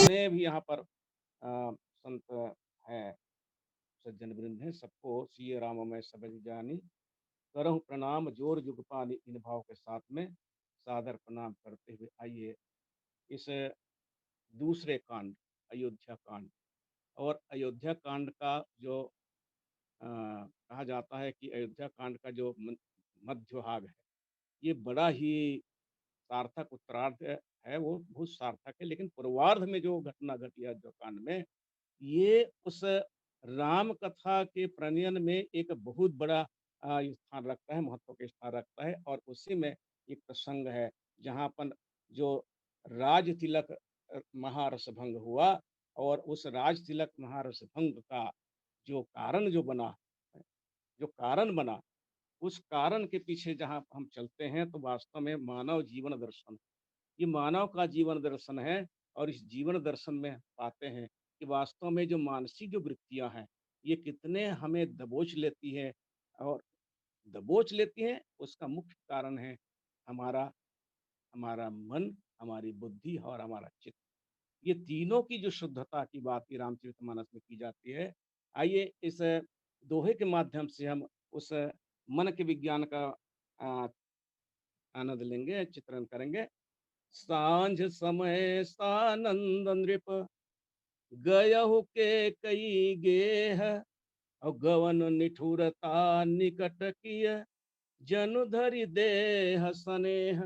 जितने भी यहाँ पर संत हैं, सज्जन वृंद हैं, सबको सिए राम मैं सबहि जानी, करहूँ प्रणाम जोर जुग पानी, इन भाव के साथ में सादर प्रणाम करते हुए आइए इस दूसरे कांड, अयोध्या कांड। और अयोध्या कांड का जो कहा जाता है कि अयोध्या कांड का जो मध्य भाग है, ये बड़ा ही सार्थक उत्तरार्ध है, वो बहुत सार्थक है। लेकिन पूर्वार्ध में जो घटना घटी है अयोध्या कांड में, ये उस राम कथा के प्रणयन में एक बहुत बड़ा स्थान रखता है, महत्व के स्थान रखता है। और उसी में एक प्रसंग है जहाँ पर जो राज तिलक महारस भंग हुआ, और उस राज तिलक महारस भंग का जो कारण जो बना, जो कारण बना, उस कारण के पीछे जहाँ हम चलते हैं तो वास्तव में मानव जीवन दर्शन, ये मानव का जीवन दर्शन है। और इस जीवन दर्शन में पाते हैं कि वास्तव में जो मानसिक जो वृत्तियां हैं, ये कितने हमें दबोच लेती है। और दबोच लेती हैं, उसका मुख्य कारण है हमारा हमारा मन, हमारी बुद्धि और हमारा चित्त। ये तीनों की जो शुद्धता की बात की रामचरितमानस में की जाती है। आइए इस दोहे के माध्यम से हम उस मन के विज्ञान का आ, आनंद लेंगे, चित्रण करेंगे। सांझ समय सानंद नृप, गयहु के कई गेह, और गवन निठुरता निकट किय, जनु धरि देह स्नेह।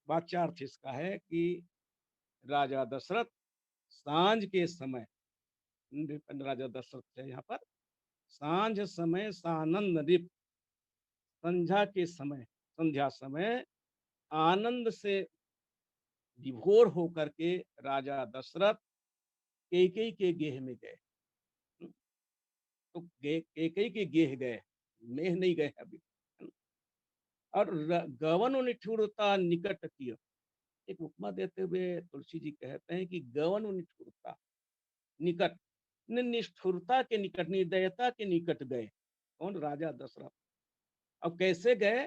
वाच्यार्थ इसका है कि राजा दशरथ सांझ के समय, राजा दशरथ है यहाँ पर, सांझ समय सानंद नृप, संध्या के समय, संध्या समय आनंद से विभोर होकर के राजा दशरथ कैकेयी के गेह में गए। तो कैकेयी के गेह गए, मेह नहीं गए अभी। और गवन निठुरता निकट किया, एक उपमा देते हुए तुलसी जी कहते हैं कि गवन निठुरता निकट, निष्ठुरता के निकट, निर्दयता के निकट गए। कौन? राजा दशरथ। अब कैसे गए?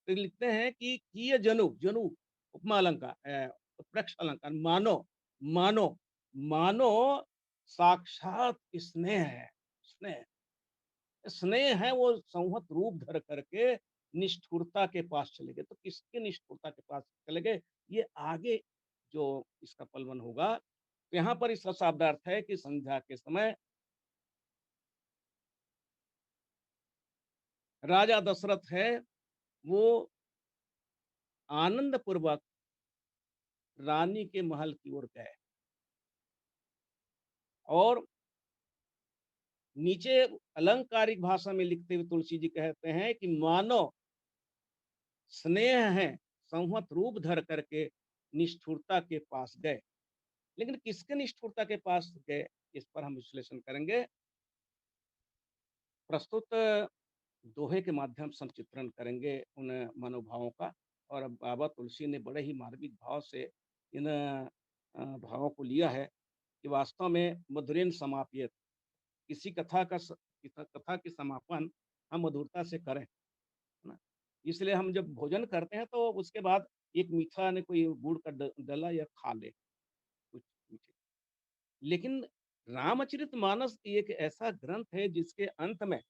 तो लिखते हैं कि किय जनु, जनु उपमा अलंकार, उत्प्रेक्ष अलंकार, मानो, मानो, मानो साक्षात स्नेह है। स्नेह, स्नेह है, वो संहत रूप धर करके निष्ठुरता के पास चले गए। तो किसके निष्ठुरता के पास चले गए, ये आगे जो इसका पलवन होगा। तो यहाँ पर इसका शाब्दार्थ है कि संध्या के समय राजा दशरथ है, वो आनंद पूर्वक रानी के महल की ओर गए। और नीचे अलंकारिक भाषा में लिखते हुए तुलसी जी कहते हैं कि मानो स्नेह है, संहत रूप धर करके निष्ठुरता के पास गए। लेकिन किसके निष्ठुरता के पास गए, इस पर हम विश्लेषण करेंगे। प्रस्तुत दोहे के माध्यम से हम चित्रण करेंगे उन मनोभावों का। और अब बाबा तुलसी ने बड़े ही मार्मिक भाव से इन भावों को लिया है कि वास्तव में मधुरेन समाप्येत, किसी कथा का कथा की समापन हम मधुरता से करें। है ना? इसलिए हम जब भोजन करते हैं तो उसके बाद एक मीठा ने कोई गुड़ का डला या खा ले कुछ मीठे। लेकिन रामचरितमानस एक ऐसा ग्रंथ है जिसके अंत में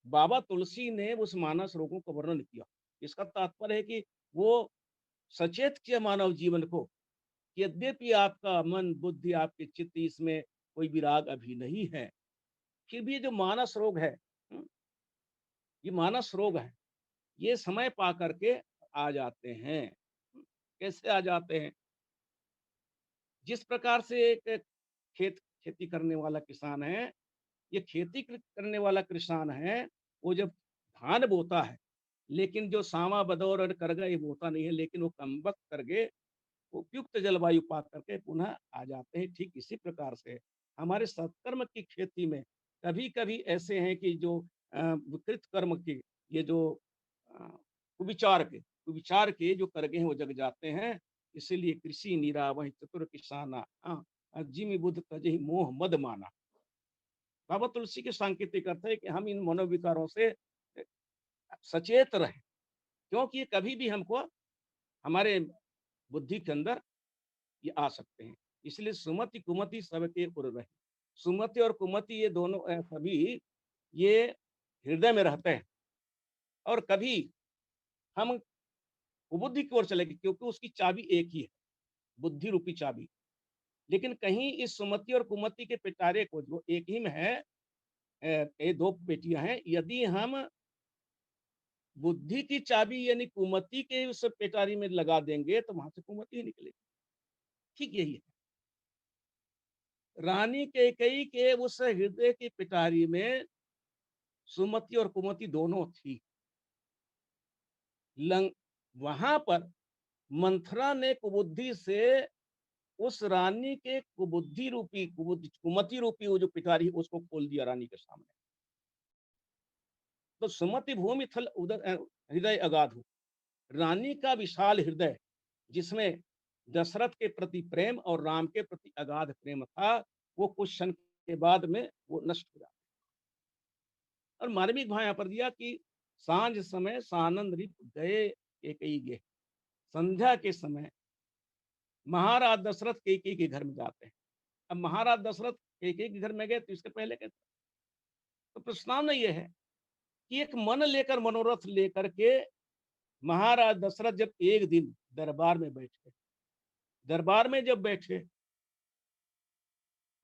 बाबा तुलसी ने उस मानस रोगों का वर्णन किया। इसका तात्पर्य है कि वो सचेत किया मानव जीवन को कि यद्यपि आपका मन, बुद्धि, आपके चित्त इसमें कोई विराग अभी नहीं है, फिर भी ये जो मानस रोग है, ये मानस रोग है, ये समय पा करके आ जाते हैं। कैसे आ जाते हैं? जिस प्रकार से एक खेती करने वाला किसान है, ये खेती करने वाला किसान है, वो जब धान बोता है, लेकिन जो सामा बदौर और करगा ये बोता नहीं है, लेकिन वो कमबख्त करके उपयुक्त जलवायु पा करके पुनः आ जाते हैं। ठीक इसी प्रकार से हमारे सत्कर्म की खेती में कभी-कभी ऐसे हैं कि जो विकृत कर्म के ये जो अ, कुविचार के जो करगे हैं वो जग जाते हैं। इसीलिए कृषि निरावहि चतुर किसाना जिमि बुध तजहि मोह मद माना। बाबा तुलसी के सांकेतिक अर्थ है कि हम इन मनोविकारों से सचेत रहें, क्योंकि ये कभी भी हमको हमारे बुद्धि के अंदर ये आ सकते हैं। इसलिए सुमति कुमति सबके उर रहे। सुमति और कुमति ये दोनों सभी ये हृदय में रहते हैं और कभी हम कुबुद्धि की ओर चले गए क्योंकि उसकी चाबी एक ही है, बुद्धि रूपी चाबी। लेकिन कहीं इस सुमति और कुमति के पिटारे को जो एक ही में है, ये 2 पेटियाँ हैं, यदि हम बुद्धि की चाबी यानी कुमति के उस पिटारी में लगा देंगे तो वहाँ से कुमति ही निकलेगी। ठीक यही है। रानी कैकेयी के उस हृदय की पिटारी में सुमति और कुमति दोनों थी। लंग वहां पर मंथरा ने कुबुद्धि से उस रानी के कुमति रूपी वो जो पिटारी उसको खोल दिया रानी के सामने। तो सुमति भूमि थल उदर हृदय अगाधु, रानी का विशाल हृदय जिसमें दशरथ के प्रति प्रेम और राम के प्रति अगाध प्रेम था, वो कुछ क्षण के बाद में वो नष्ट हो जाता। और मार्मिक भाव यहाँ पर दिया कि सांझ समय सानंद रिप गए कैकेयी गे। संध्या के समय महाराज दशरथ कैकेयी के घर में जाते हैं। अब महाराज दशरथ कैकेयी के घर में गए तो इसके पहले के तो प्रश्नावना ये है कि एक मन लेकर मनोरथ लेकर के महाराज दशरथ जब एक दिन दरबार में बैठे, दरबार में जब बैठे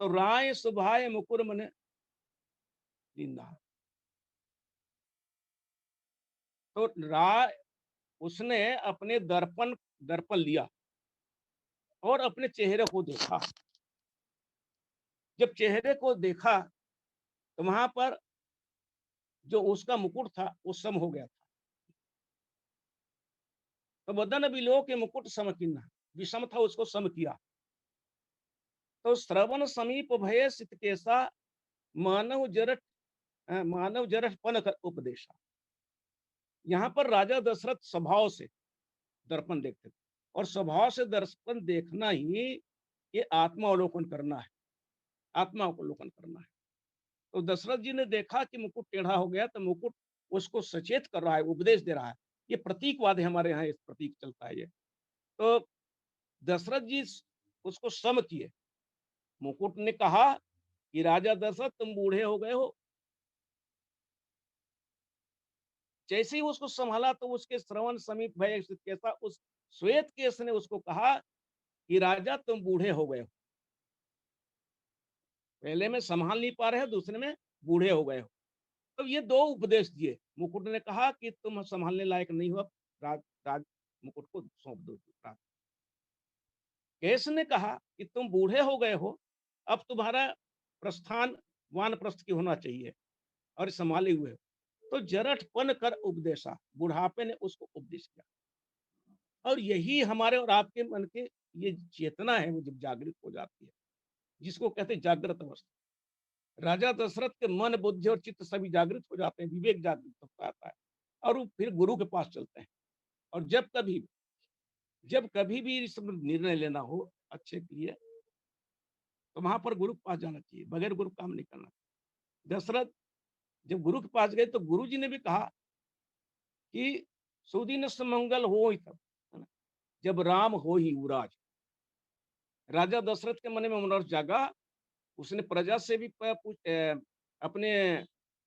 तो राय सुभाय मुकुर मन दीनदार। तो राय उसने अपने दर्पण दर्पण लिया और अपने चेहरे को देखा। जब चेहरे को देखा तो वहां पर जो उसका मुकुट था वो सम हो गया था। तो वदन बिलो के मुकुट समकिन्ना, विषम था उसको सम किया। तो श्रवण समीप भय सित केसा मानव जरठ पन कर उपदेशा। यहाँ पर राजा दशरथ स्वभाव से दर्पण देखते थे और स्वभाव से दर्पण देखना ही ये आत्मावलोकन करना है, आत्मावलोकन करना है। तो दशरथ जी ने देखा कि मुकुट टेढ़ा हो गया तो मुकुट उसको सचेत कर रहा है, उपदेश दे रहा है। ये प्रतीकवाद है, हमारे यहाँ इस प्रतीक चलता है ये। तो दशरथ जी उसको सम किए। मुकुट ने कहा कि राजा दशरथ तुम बूढ़े हो गए हो। जैसे ही उसको संभाला तो उसके श्रवण समीप भय कैसा उस श्वेत केश ने उसको कहा कि राजा तुम बूढ़े हो गए हो। पहले में संभाल नहीं पा रहे हो, दूसरे में बूढ़े हो गए हो। तो ये 2 उपदेश दिए। मुकुट ने कहा कि तुम संभालने लायक नहीं हो, राज राज मुकुट को सौंप दो। केश ने कहा कि तुम बूढ़े हो गए हो, अब तुम्हारा प्रस्थान वानप्रस्थ की होना चाहिए और संभाले हुए हो। तो जरठपन कर उपदेशा, बुढ़ापे ने उसको उपदेश किया। और यही हमारे और आपके मन के ये चेतना है, वो जब जागृत हो जाती है, जिसको कहते हैं जागृत अवस्था। राजा दशरथ के मन, बुद्धि और चित्त सभी जागृत हो जाते हैं, विवेक जागृत होता आता है और वो फिर गुरु के पास चलते हैं। और जब कभी भी इस निर्णय लेना हो अच्छे के लिए तो वहां पर गुरु के पास जाना चाहिए, बगैर गुरु काम नहीं करना। दशरथ जब गुरु के पास गए तो गुरु जी ने भी कहा कि सुदीन सुमंगल हो ही तब, है ना? जब राम हो ही उराज। राजा दशरथ के मन में मनोरथ जागा, उसने प्रजा से भी अपने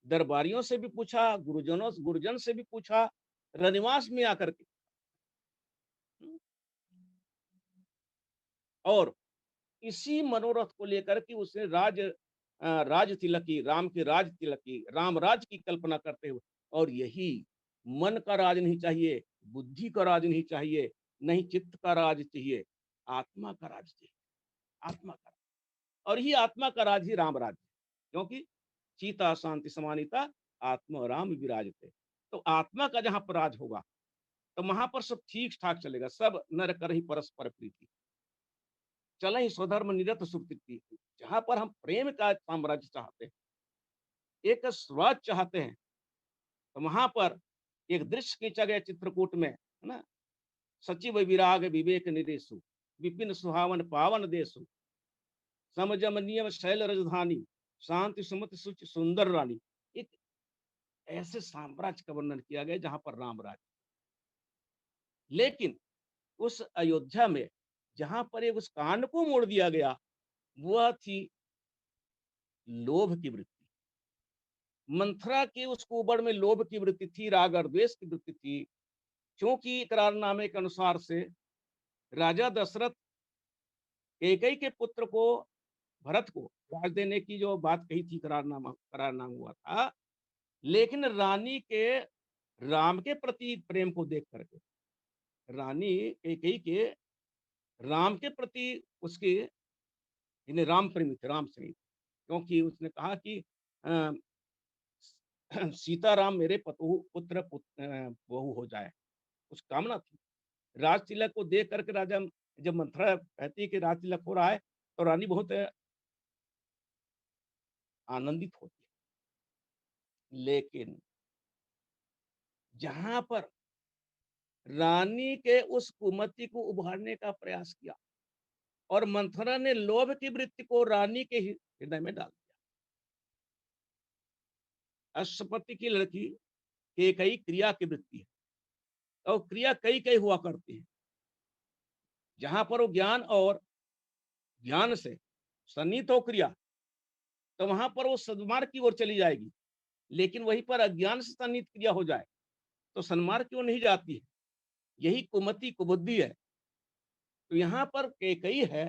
दरबारियों से भी पूछा, गुरुजन से भी पूछा, रनिवास में आकर के। हुँ, और इसी मनोरथ को लेकर के उसने राज तिलक की, राम के राज तिलक की, राम राज की कल्पना करते हुए, और यही मन का राज नहीं चाहिए, बुद्धि का राज नहीं चाहिए, नहीं चित्त का राज चाहिए, आत्मा का राज चाहिए, आत्मा का। और ही आत्मा का राज ही राम राज है। क्योंकि सीता शांति समानिता आत्मा राम विराजते। तो आत्मा का जहाँ पर राज होगा, तो वहाँ पर सब ठीक-ठाक चलेगा, सब नर करहि परस्पर प्रीति। चलहि स्वधर्म निरत सुकृति। जहाँ पर हम प्रेम का साम्राज्य चाहते हैं, एक स्वराज चाहते हैं, तो वहाँ पर एक दृश्य खींचा गया चित्रकूट में, है ना? सचिव विराग विवेक निदेशु, विपिन सुहावन पावन देशु, सम जम नियम शैल राजधानी, शांति सुमति सुचि सुंदर रानी। एक ऐसे साम्राज्य का वर्णन किया गया जहाँ पर राम राज्य। लेकिन उस अयोध्या में जहाँ पर एक उस कांड को मोड़ दिया गया, वह थी लोभ की वृत्ति। मंथरा के उस कुबड़ में लोभ की वृत्ति थी, राग और द्वेष की वृत्ति थी। क्योंकि इकरारनामे के अनुसार से राजा दशरथ कैकेयी के पुत्र को, भरत को राज देने की जो बात कही थी, करारनामा हुआ था, लेकिन रानी के राम के प्रति प्रेम को देख करके, रानी कैकेयी के राम के प्रति उसके, यानी राम प्रेमी थे, राम से, क्योंकि उसने कहा कि अ, सीताराम मेरे बहू हो जाए, कुछ कामना थी। राज तिलक को देख करके राजा, जब मंथरा कहती है कि राज तिलक हो रहा है, तो रानी बहुत आनंदित होती है। लेकिन जहां पर रानी के उस कुमति को उभारने का प्रयास किया, और मंथरा ने लोभ की वृत्ति को रानी के हृदय में डाल दिया। अश्वपति की लड़की कैकेयी क्रिया की वृत्ति है, और क्रिया कई कई हुआ करती है। जहां पर वो ज्ञान और ज्ञान से सन्निहित हो क्रिया, तो वहां पर वो सद्मार्ग की ओर चली जाएगी। लेकिन वहीं पर अज्ञान से सन्निहित क्रिया हो जाए, तो सन्मार्ग की ओर नहीं जाती है। यही कुमति कुबुद्धि है। तो यहाँ पर कैकेयी है,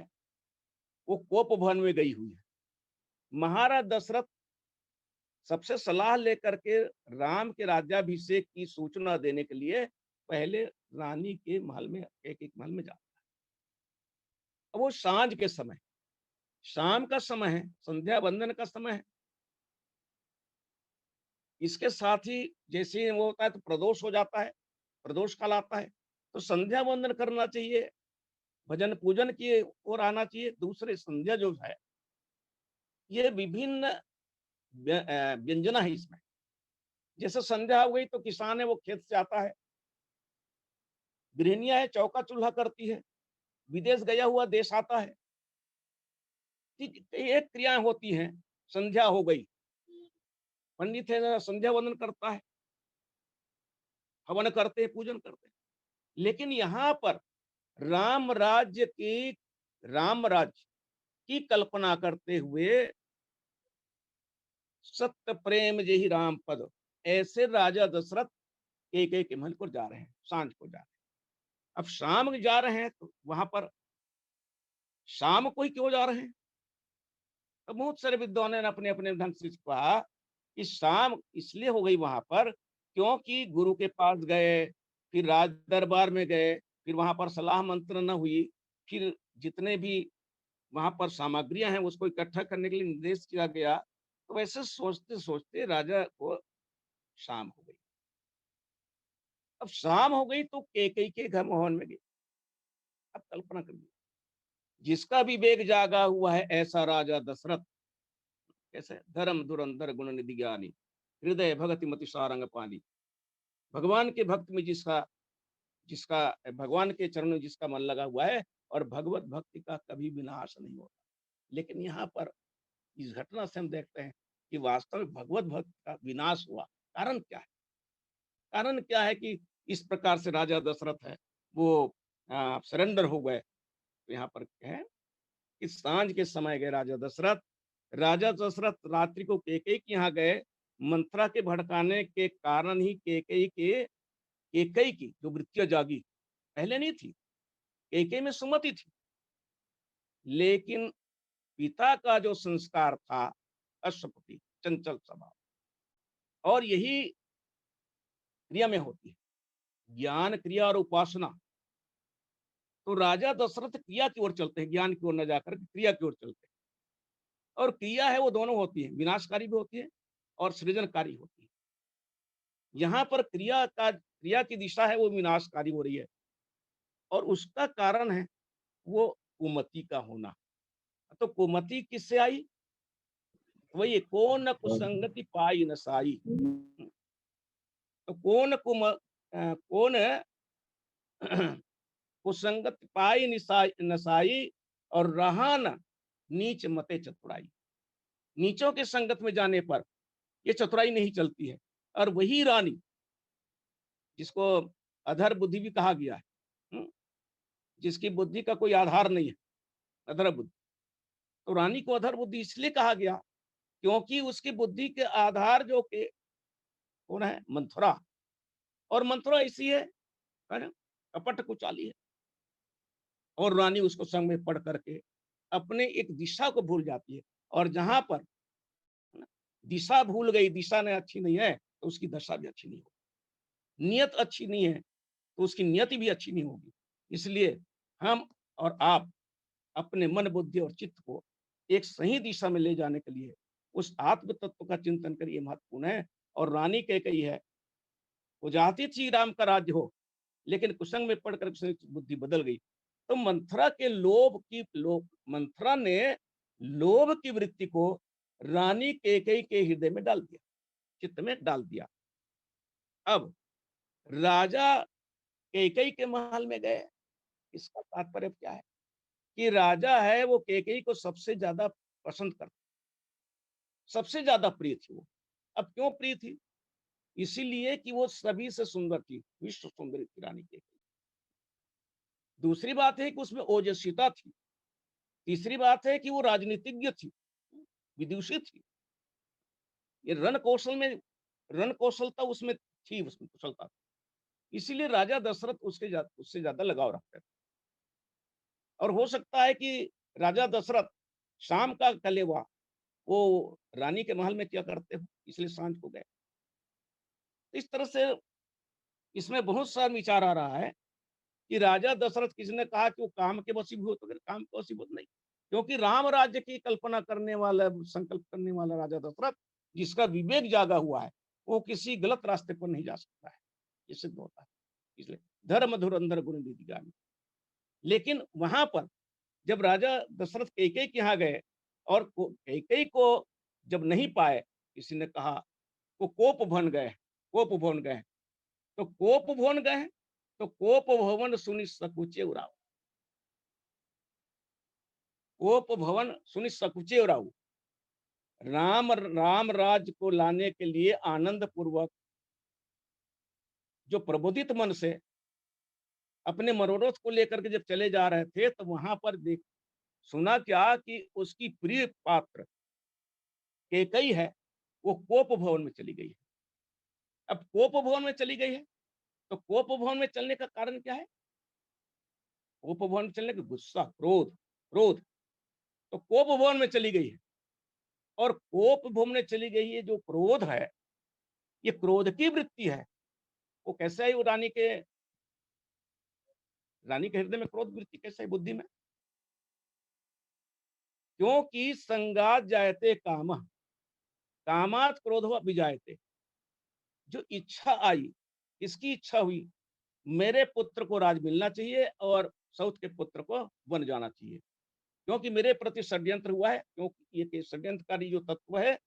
वो कोप भवन में गई हुई है। महाराज दशरथ सबसे सलाह लेकर के राम के राज्याभिषेक की सूचना देने के लिए पहले रानी के महल में, कैकेयी के महल में जाता है। अब वो सांझ के समय, शाम का समय है, संध्या वंदन का समय है। इसके साथ ही जैसे ही वो होता है तो प्रदोष हो जाता है, प्रदोष काल आता है, तो संध्या वंदन करना चाहिए, भजन पूजन की ओर आना चाहिए। दूसरे संध्या जो है, ये विभिन्न व्यंजना है इसमें। जैसे संध्या हो गई तो किसान है वो खेत से आता है, गृहिणियां है चौका चूल्हा करती है, विदेश गया हुआ देश आता है। ठीक, एक क्रियाएं होती हैं। संध्या हो गई, पंडित है संध्या वंदन करता है, हवन करते हैं, पूजन करते हैं। लेकिन यहाँ पर राम राज्य की, राम राज्य की कल्पना करते हुए, सत्य प्रेम जेहि राम पद, ऐसे राजा दशरथ कैकेयी के महल को जा रहे हैं, सांझ को जा रहे हैं। अब शाम को जा रहे हैं तो वहां पर शाम को ही क्यों जा रहे हैं? तो बहुत सारे विद्वानों ने अपने अपने ढंग से कहा कि शाम इसलिए हो गई वहां पर, क्योंकि गुरु के पास गए, फिर राज दरबार में गए, फिर वहां पर सलाह मंत्रणा हुई, फिर जितने भी वहां पर सामग्रियां हैं उसको इकट्ठा करने के लिए निर्देश किया गया। तो वैसे सोचते सोचते राजा को शाम हो गई। अब शाम हो गई तो कैकेयी के घर भवन में गई। अब कल्पना करिए, जिसका विवेक जागा हुआ है ऐसा राजा दशरथ, कैसे धर्म धुरंधर गुण निधि ज्ञानी, हृदय भगति मति सारंग पानी। भगवान के भक्त में जिसका जिसका भगवान के चरणों में जिसका मन लगा हुआ है, और भगवत भक्ति का कभी विनाश नहीं होता। लेकिन यहाँ पर इस घटना से हम देखते हैं कि वास्तव में भगवत भक्त का विनाश हुआ। कारण क्या है? कारण क्या है कि इस प्रकार से राजा दशरथ है वो सरेंडर हो गए। तो यहाँ पर है कि सांझ के समय गए राजा दशरथ रात्रि को कैकेयी के यहाँ गए। मंथरा के भड़काने के कारण ही कैकेयी की जो वृत्तियां जागी, पहले नहीं थी, कैकेयी में सुमति थी, लेकिन पिता का जो संस्कार था अश्वपति, चंचल स्वभाव, और यही क्रिया में होती है, ज्ञान क्रिया और उपासना। तो राजा दशरथ क्रिया की ओर चलते हैं, ज्ञान की ओर न जाकर क्रिया की ओर चलते हैं। और क्रिया है वो दोनों होती है, विनाशकारी भी होती है और सृजनकारी होती है। यहाँ पर क्रिया की दिशा है वो विनाशकारी हो रही है, और उसका कारण है वो कुमति का होना। तो कुमति किससे आई? वही कौन न कुसंगति पाई नसाई। तो कौन कुसंगत पाई नसाई और रहा न नीच मते चतुराई। नीचों के संगत में जाने पर ये चतुराई नहीं चलती है। और वही रानी जिसको अधर बुद्धि भी कहा गया है, हम्म, जिसकी बुद्धि का कोई आधार नहीं है, अधर बुद्धि। तो रानी को अधर बुद्धि इसलिए कहा गया क्योंकि उसकी बुद्धि के आधार जो के कौन है? मंथुरा। और मंथुरा इसी है ना, कपट कुचाली है। और रानी उसको संग में पढ़ करके अपने एक दिशा को भूल जाती है। और जहां पर है ना, दिशा भूल गई, दिशा ने अच्छी नहीं है तो उसकी दशा भी अच्छी नहीं होगी। नियत अच्छी नहीं है तो उसकी नियति भी अच्छी नहीं होगी। इसलिए हम और आप अपने मन, बुद्धि और चित्त को एक सही दिशा में ले जाने के लिए उस आत्म तत्व का चिंतन करिए, महत्वपूर्ण है। और रानी कही है वो चाहती थी राम का राज्य हो, लेकिन कुसंग में पढ़कर उसकी बुद्धि बदल गई। तो मंथरा ने लोभ की वृत्ति को रानी कैकेयी के हृदय में डाल दिया, चित्त में डाल दिया। अब राजा कैकेयी के महल में गए। इसका तात्पर्य क्या है कि राजा है वो कैकेयी को सबसे ज्यादा पसंद करता, सबसे ज्यादा प्रिय थी वो। अब क्यों प्रिय थी? इसीलिए कि वो सभी से सुंदर थी, विश्व सुंदरी थी रानी कैकेयी। दूसरी बात है कि उसमें ओजस्विता थी। तीसरी बात है कि वो राजनीतिज्ञ थी, विदुषी थी। ये रण कौशलता उसमें थी, उसमें कुशलता थी। इसीलिए राजा दशरथ उससे ज्यादा लगाव रखते थे। और हो सकता है कि राजा दशरथ शाम का कलेवा वो रानी के महल में क्या करते हो, इसलिए सांझ को गए। इस तरह से इसमें बहुत सा विचार आ रहा है कि राजा दशरथ, किसी ने कहा कि वो काम के वशीभूत हो गए, काम के वशीभूत नहीं, क्योंकि राम राज्य की कल्पना करने वाला, संकल्प करने वाला राजा दशरथ, जिसका विवेक जागा हुआ है, वो किसी गलत रास्ते पर नहीं जा सकता है, ये सिद्ध होता है। इसलिए धर्म धुरंधर गुण विधि ज्ञानी। लेकिन वहां पर जब राजा दशरथ कैकेयी के यहाँ गए और कैकेयी को जब नहीं पाए, किसी ने कहा वो कोप भवन गए, कोप भवन गए। तो कोप भवन गए तो कोप भवन सुनि सकुचे उराव, कोप भवन सुनि सकुचे उराव। राम राज्य को लाने के लिए आनंद पूर्वक जो प्रबोधित मन से अपने मनोरथ को लेकर के जब चले जा रहे थे, तो वहां पर देख सुना क्या कि उसकी प्रिय पात्र कैकेयी है, वो कोप भवन में चली गई है। अब कोप भवन में चली गई है तो कोप भवन में चलने का कारण क्या है? कोप भवन में चलने का गुस्सा, क्रोध, क्रोध। तो कोप भवन में चली गई है। और कोप भवन में चली गई है, जो क्रोध है, ये क्रोध की वृत्ति है। वो कैसे आई? वो रानी के हृदय में क्रोध वृत्ति कैसे आई, बुद्धि में? क्योंकि संगात जायते काम, कामात क्रोध विजायते। जो इच्छा आई, इसकी इच्छा हुई मेरे पुत्र को राज मिलना चाहिए और साउथ के पुत्र को बन जाना चाहिए, क्योंकि मेरे प्रति षड्यंत्र हुआ है। क्योंकि ये षड्यंत्रकारी जो तत्व है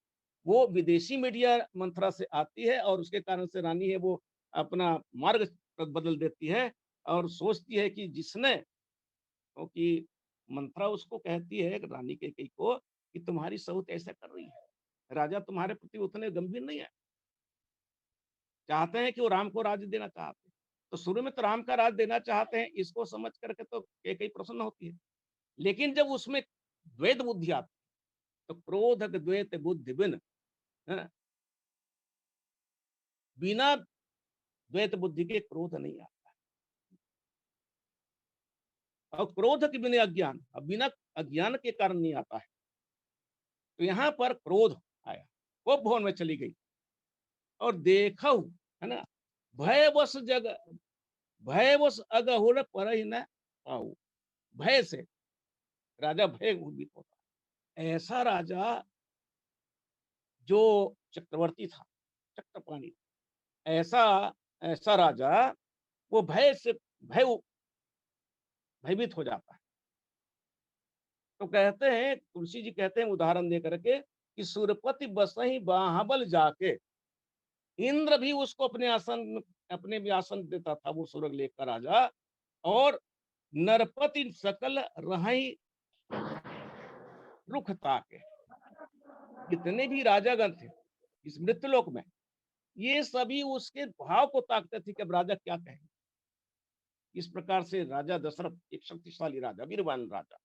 वो विदेशी मीडिया मंत्रा से आती है, और उसके कारण से रानी है वो अपना मार्ग बदल देती है और सोचती है कि जिसने, क्योंकि मंत्रा उसको कहती है रानी कैकेयी को कि तुम्हारी साउथ ऐसा कर रही है, राजा तुम्हारे प्रति उतने गंभीर नहीं है, चाहते हैं कि वो राम को राज्य देना चाहते हैं। तो शुरू में तो राम का राज देना चाहते हैं, इसको समझ करके तो कैकेयी प्रसन्न होती है। लेकिन जब उसमें द्वैत बुद्धि आती है, तो क्रोधक द्वैत बुद्धि बिन, है, बिना द्वैत बुद्धि के क्रोध नहीं आता। और क्रोध के बिना अज्ञान, अब बिना अज्ञान के कारण नहीं आता है। तो यहाँ पर क्रोध आया, वो भवन में चली गई और देखो, है ना, भयवश जग, भयवश अगहुल पर ही न पाऊ। भय से राजा भयभीत होता है। ऐसा राजा जो चक्रवर्ती था, चक्रपाणि, ऐसा ऐसा राजा, वो भय से भयभीत हो जाता है। तो कहते हैं, तुलसी जी कहते हैं उदाहरण दे करके कि सुरपति बसहि बाहबल जाके, इंद्र भी उसको अपने भी आसन देता था, वो सुरग लेख का राजा। और नरपति सकल रहि रुख ताके, जितने भी राजागण थे इस मृत्युलोक में, ये सभी उसके भाव को ताकते थे कि अब राजा क्या कहेंगे। इस प्रकार से राजा दशरथ एक शक्तिशाली राजा, वीरवान राजा,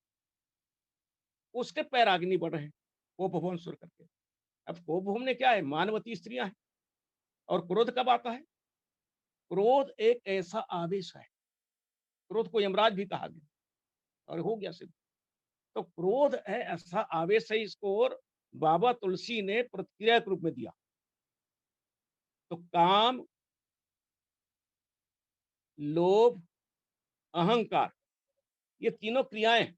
उसके पैर आगे नहीं बढ़ रहे हैं कोप भवन सुर करके। अब कोप भवन में क्या है, मानवती स्त्रियां हैं। और क्रोध कब आता है? क्रोध एक ऐसा आवेश है, क्रोध को यमराज भी कहा गया और हो गया सिद्ध। तो क्रोध है ऐसा आवेश है, इसको और बाबा तुलसी ने प्रतिक्रिया के रूप में दिया। तो काम, लोभ, अहंकार, ये तीनों क्रियाएं,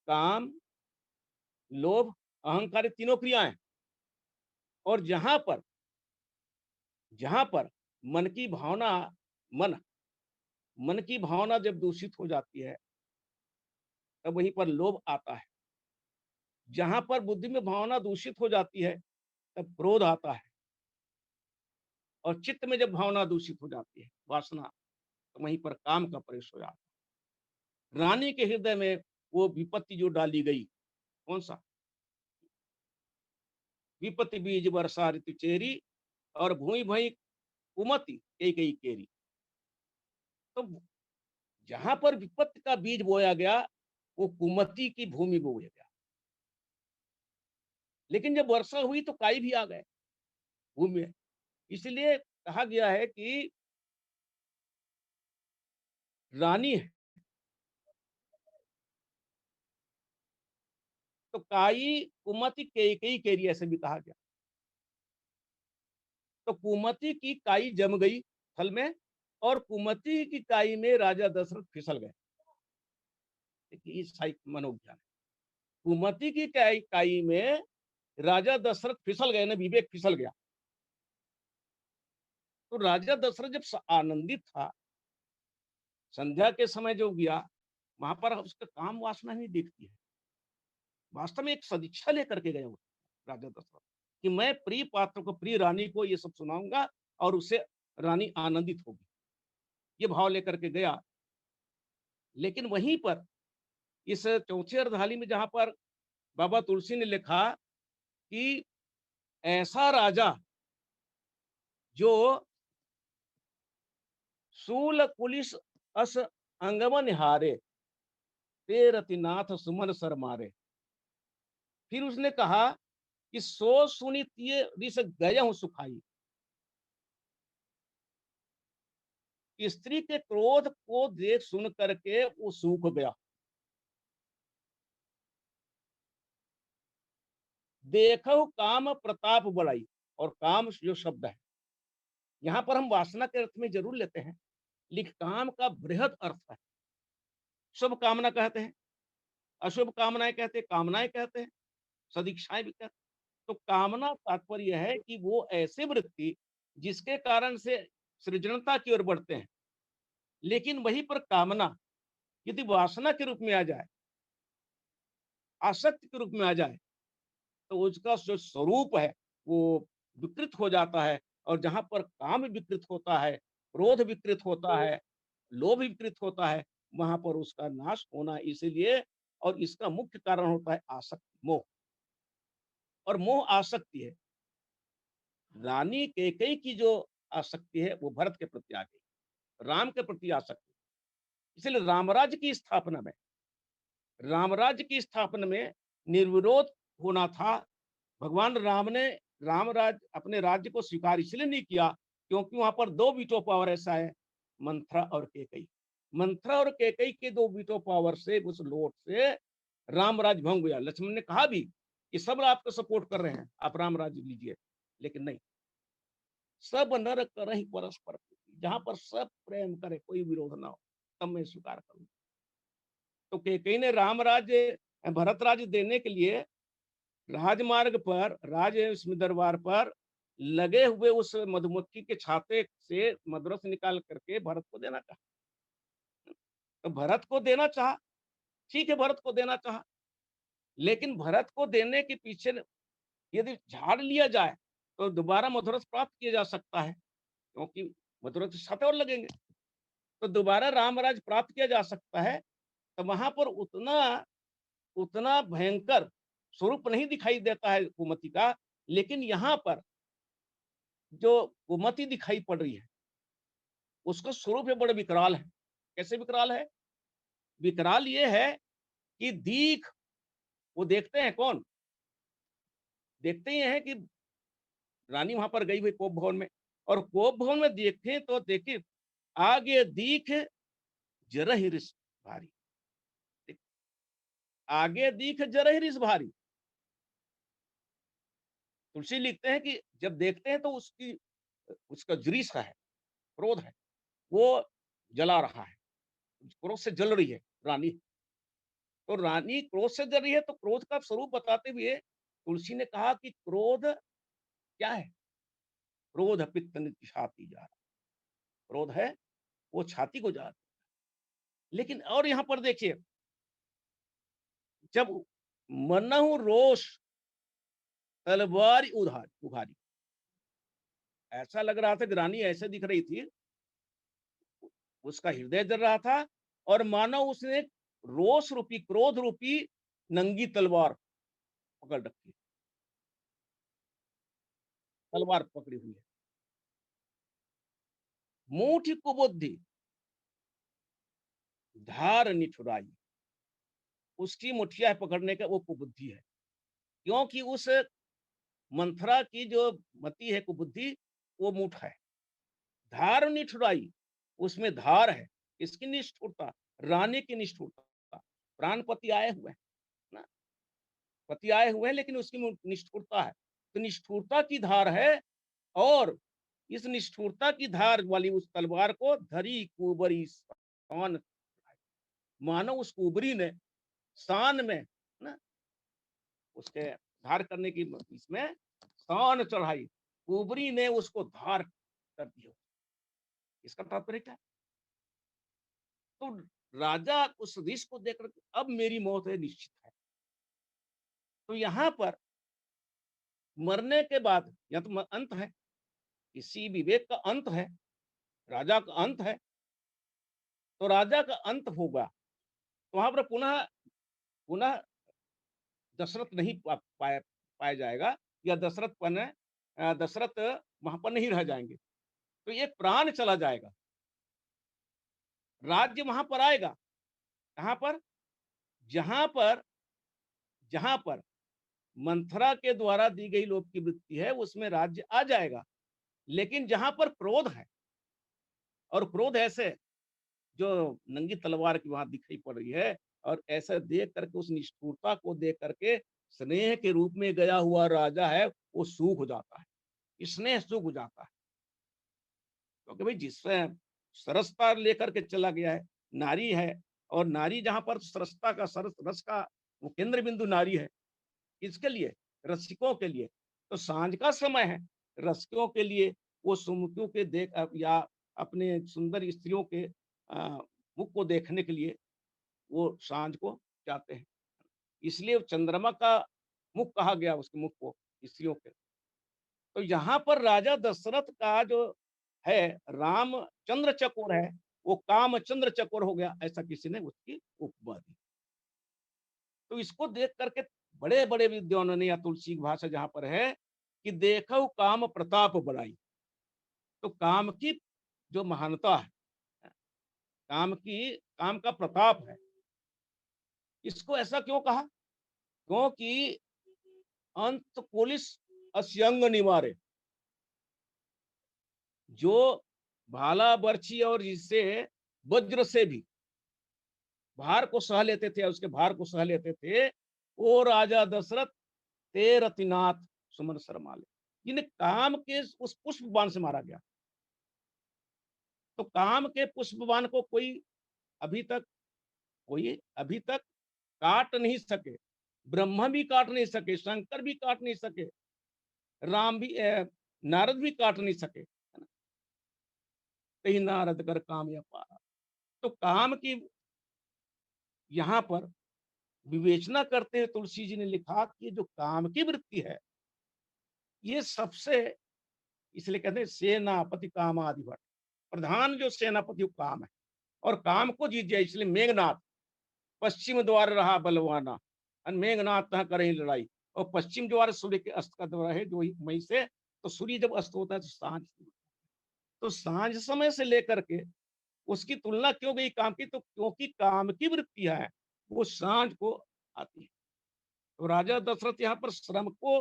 काम, लोभ, अहंकार, ये तीनों क्रियाएं। और जहां पर मन की भावना, मन मन की भावना जब दूषित हो जाती है, तब वहीं पर लोभ आता है। जहां पर बुद्धि में भावना दूषित हो जाती है, तब क्रोध आता है। और चित्त में जब भावना दूषित हो जाती है, वासना, तो वहीं पर काम का प्रवेश हो जाता है। रानी के हृदय में वो विपत्ति जो डाली गई, कौन सा, विपत्ति बीज वर्षा ऋतु चेरी, और भूमि भई कुमति कई कई केरी। तो जहां पर विपत्ति का बीज बोया गया, वो कुमति की भूमि बोया गया। लेकिन जब वर्षा हुई तो काई भी आ गए भूमि में। इसलिए कहा गया है कि रानी है तो काई कुमति कई केरी, ऐसे भी कहा गया। तो कुमति की काई जम गई फल में, और कुमति की काई में राजा दशरथ फिसल गए। देखिए इस मनोविज्ञान, कुमति की काई में राजा दशरथ फिसल गए ना, विवेक फिसल गया। तो राजा दशरथ जब आनंदित था, संध्या के समय जो गया, वहां पर उसका काम वासना नहीं दिखती है। वास्तव में एक सदिच्छा लेकर के गए वो राजा दशरथ, कि मैं प्रिय पात्र को, प्रिय रानी को ये सब सुनाऊंगा और उससे रानी आनंदित होगी, ये भाव लेकर के गया। लेकिन वहीं पर इस चौथी अर्धाली में जहां पर बाबा तुलसी ने लिखा कि ऐसा राजा जो सूल कुलिस अस अंगमन हारे, ते रतिनाथ सुमन सर मारे। फिर उसने कहा कि सो सुनी तिये रिस गया हूं सुखाई। स्त्री के क्रोध को देख सुन करके वो सूख गया। देखो काम प्रताप बढ़ाई, और काम जो शब्द है, यहाँ पर हम वासना के अर्थ में जरूर लेते हैं, लेकिन काम का बृहद अर्थ है। शुभ कामना कहते हैं, अशुभ कामनाएं कहते हैं, कामनाएं कहते हैं, सदिच्छाएं भी कहते हैं। तो कामना तात्पर्य है कि वो ऐसे वृत्ति जिसके कारण से सृजनता की ओर बढ़ते हैं। लेकिन वहीं पर कामना यदि वासना के रूप में आ जाए, आसक्ति के रूप में आ जाए, तो उसका जो स्वरूप है वो विकृत हो जाता है। और जहां पर काम विकृत होता है, क्रोध विकृत होता है, लोभ विकृत होता है, वहां पर उसका नाश होना इसीलिए। और इसका मुख्य कारण होता है आसक्ति, मोह। और मोह आसक्ति है। रानी कैकेयी की जो आसक्ति है वो भरत के प्रति आ गई, राम के प्रति आसक्ति। इसलिए रामराज्य की स्थापना में निर्विरोध होना था। भगवान राम ने अपने राज्य को स्वीकार इसलिए नहीं किया क्योंकि वहां पर दो वीटो पावर ऐसा है, मंथरा और कैकेयी। मंथरा और कैकेयी के दो वीटो पावर से, उस लोट से राम राज्य भंग गया। लक्ष्मण ने कहा भी कि सब आपको सपोर्ट कर रहे हैं, आप राम राज्य लीजिए, लेकिन नहीं। सब नर करहि परस्पर प्रीति, जहां पर सब प्रेम करे, कोई विरोध ना हो, तब मैं स्वीकार करूँ। तो कैकेयी ने राम राज्य, भरत राज्य देने के लिए राजमार्ग पर, राज इसमें दरबार पर लगे हुए उस मधुमक्खी के छाते से मधुरस निकाल करके भरत को देना चाहा। तो भरत को देना चाहा, ठीक है, भरत को देना चाहा, लेकिन भरत को देने के पीछे यदि झाड़ लिया जाए तो दोबारा मधुरस प्राप्त किया जा सकता है, क्योंकि मधुरस छाते और लगेंगे, तो दोबारा रामराज प्राप्त किया जा सकता है। तो वहां पर उतना उतना भयंकर स्वरूप नहीं दिखाई देता है कुमति का, लेकिन यहाँ पर जो कुमति दिखाई पड़ रही है उसका स्वरूप है बड़ा विकराल है। कैसे विकराल है? विकराल ये है कि दीख, वो देखते हैं कौन? देखते ये हैं कि रानी वहां पर गई हुई कोप भवन में, और कोप भवन में देखें तो देखिए आगे दीख जरहि रिस भारी, आगे दीख जरहि रिस भारी। तुलसी लिखते हैं कि जब देखते हैं तो उसका जरीस है, क्रोध है, वो जला रहा है, क्रोध से जल रही है रानी। तो रानी क्रोध से जल रही है, तो क्रोध का स्वरूप बताते हुए तुलसी ने कहा कि क्रोध क्या है? क्रोध पित्त नित्य छाती जा रहा, क्रोध है वो छाती को जा रहा। लेकिन और यहां पर देखिए, जब मनहु रोष तलवार उघारी, ऐसा लग रहा था कि रानी ऐसे दिख रही थी, उसका हृदय जल रहा था, और मानो उसने रोष रूपी, क्रोध रूपी नंगी तलवार पकड़ रखी, तलवार पकड़ी हुई है। मूठ कुबुद्धि धार निठुराई, उसकी मुठिया पकड़ने का वो कुबुद्धि है, क्योंकि उस मंथरा की जो मति है कुबुद्धि, वो मुठ है। धार निठुराई, उसमें धार है। इसकी निष्ठुरता, रानी की निष्ठुरता, प्राणपति आए हुए हैं ना, पति आए हुए हैं, लेकिन उसकी निष्ठुरता है। तो निष्ठुरता की धार है, और इस निष्ठुरता की धार वाली उस तलवार को धरी कुबरी शान, मानो उस कुबरी ने शान में ना, उसके धार करने की इसमें शान चढ़ाई, कुबरी ने उसको धार कर दिया। इसका तात्पर्य क्या है? तो राजा उस ऋषि को देख कर अब मेरी मौत है, निश्चित है। तो यहाँ पर मरने के बाद या तो अंत है, इसी विवेक का अंत है, राजा का अंत है। तो राजा का अंत होगा तो वहां पर पुनः पुनः दशरथ नहीं पाया जाएगा, या दशरथ वहां पर नहीं रह जाएंगे। तो एक प्राण चला जाएगा, राज्य वहां पर आएगा। कहां पर? जहां पर जहां पर मंथरा के द्वारा दी गई लोभ की वृत्ति है, उसमें राज्य आ जाएगा। लेकिन जहां पर क्रोध है, और क्रोध ऐसे जो नंगी तलवार की वहां दिखाई पड़ रही है, और ऐसा देख करके, उस निष्ठुरता को देख करके स्नेह के रूप में गया हुआ राजा है, वो सूख हो जाता है, स्नेह सूख हो जाता है। क्योंकि भाई जिससे सरसता लेकर के चला गया है, नारी है, और नारी जहां पर सरसता का, सरस रस का वो केंद्र बिंदु नारी है, किसके लिए? रसिकों के लिए। तो सांझ का समय है, रसिकों के लिए, वो सुमुखियों के या अपने सुंदर स्त्रियों के मुख को देखने के लिए वो सांझ को जाते हैं। इसलिए चंद्रमा का मुख कहा गया उसके मुख को, स्त्रियों के। तो यहाँ पर राजा दशरथ का जो है, राम चंद्र चकोर है, वो काम चंद्र चकोर हो गया, ऐसा किसी ने उसकी उपमा दी। तो इसको देख करके बड़े बड़े विद्वानों ने, या तुलसी की भाषा जहां पर है, कि देखो काम प्रताप बड़ाई। तो काम की जो महानता है, काम का प्रताप है, इसको ऐसा क्यों कहा? क्योंकि अंत पुलिस अस्यंग निवारे, जो भाला बर्छी और जिससे वज्र से भी भार को सह लेते थे, उसके भार को सह लेते थे, वो राजा दशरथ ते रतिनाथ सुमन शर्माले, जिन्हें काम के उस पुष्प बाण से मारा गया। तो काम के पुष्प बाण को अभी तक अभी तक काट नहीं सके, ब्रह्मा भी काट नहीं सके, शंकर भी काट नहीं सके, राम भी नारद भी काट नहीं सके, है ना? कहीं नारद कर काम या पारा। तो काम की यहाँ पर विवेचना करते हुए तुलसी जी ने लिखा कि जो काम की वृत्ति है, ये सबसे, इसलिए कहते हैं सेनापति काम आदि भट्ट, प्रधान जो सेनापति वो काम है, और काम को जीत जाए, इसलिए मेघनाथ पश्चिम द्वार रहा बलवाना, और मेघनाथ तह करे लड़ाई। और पश्चिम द्वार सूर्य के अस्त का द्वार है, जो मई से, तो सूर्य जब अस्त होता है तो सांझ, तो सांझ समय से लेकर के उसकी तुलना क्यों गई काम की? तो क्योंकि काम की वृत्तियां है वो सांझ को आती है। तो राजा दशरथ यहाँ पर श्रम को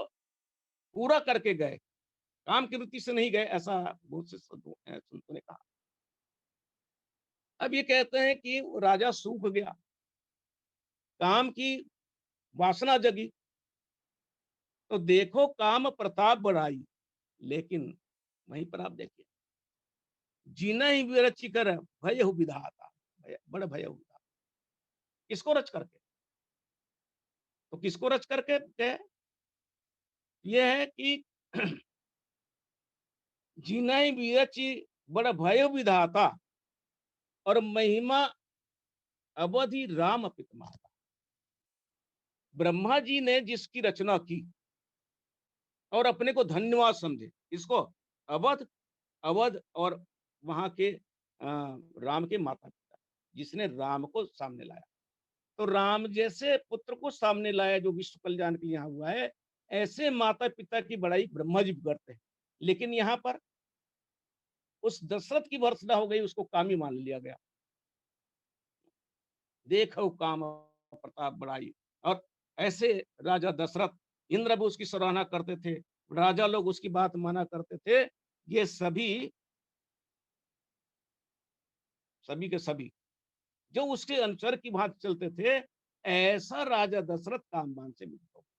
पूरा करके गए, काम की वृत्ति से नहीं गए, ऐसा बहुत से संतों ने कहा। अब ये कहते हैं कि राजा सूख गया, काम की वासना जगी, तो देखो काम प्रताप बढ़ाई। लेकिन वहीं पर आप देखिए, जीना ही विरची कर भय हो विधाता, बड़ भय हो विधाता। किसको रच करके? तो किसको रच करके गए? ये है कि जीना ही विरची बड़ भय विधाता, और महिमा अवधि राम पितमाता। ब्रह्मा जी ने जिसकी रचना की और अपने को धन्यवाद समझे, इसको अवध, अवध और वहां के राम के माता पिता, जिसने राम को सामने लाया। तो राम जैसे पुत्र को सामने लाया जो विश्व कल्याण के लिए यहाँ हुआ है, ऐसे माता पिता की बड़ाई ब्रह्मा जी भी करते हैं। लेकिन यहाँ पर उस दशरथ की भर्सना हो गई, उसको कामी मान लिया गया। देखो काम प्रताप बड़ाई। और ऐसे राजा दशरथ, इंद्र भी उसकी सराहना करते थे, राजा लोग उसकी बात माना करते थे। ये सभी सभी के सभी जो उसके अनुचर की बात चलते थे, ऐसा राजा दशरथ कामबान से बिंद हो गया।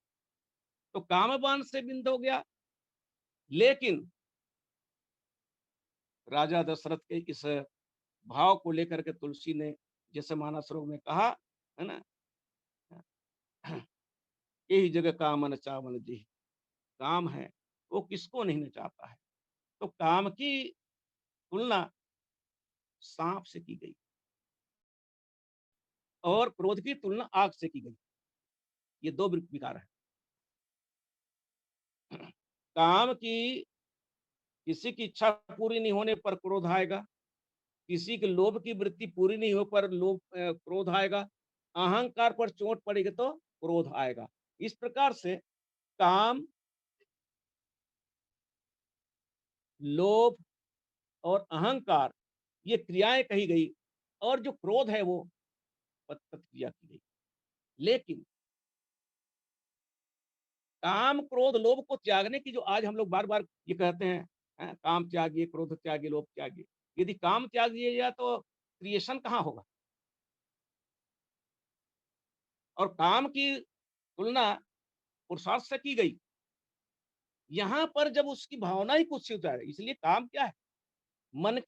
तो कामबान से बिंद हो गया, लेकिन राजा दशरथ के इस भाव को लेकर के तुलसी ने, जैसे मानस सरोवर में कहा, है ना, यही जगह कामन चावन जी, काम है वो किसको नहीं नचाता है। तो काम की तुलना सांप से की गई और क्रोध की तुलना आग से की गई। ये दो विकार है। काम की, किसी की इच्छा पूरी नहीं होने पर क्रोध आएगा, किसी के लोभ की वृत्ति पूरी नहीं हो पर क्रोध आएगा, अहंकार पर चोट पड़ेगी तो क्रोध आएगा। इस प्रकार से काम, लोभ और अहंकार, ये क्रियाएं कही गई, और जो क्रोध है वो प्रतिक्रिया की गई। लेकिन काम, क्रोध, लोभ को त्यागने की जो आज हम लोग बार बार ये कहते हैं, काम त्यागिए, क्रोध त्यागिए, लोभ त्यागिए। यदि काम त्याग दिया जाए तो क्रिएशन कहाँ होगा? और काम की तुलना पुरुषार्थ से की गई। यहाँ पर जब उसकी भावना ही कुछ होता है, इसलिए काम क्या है? मन की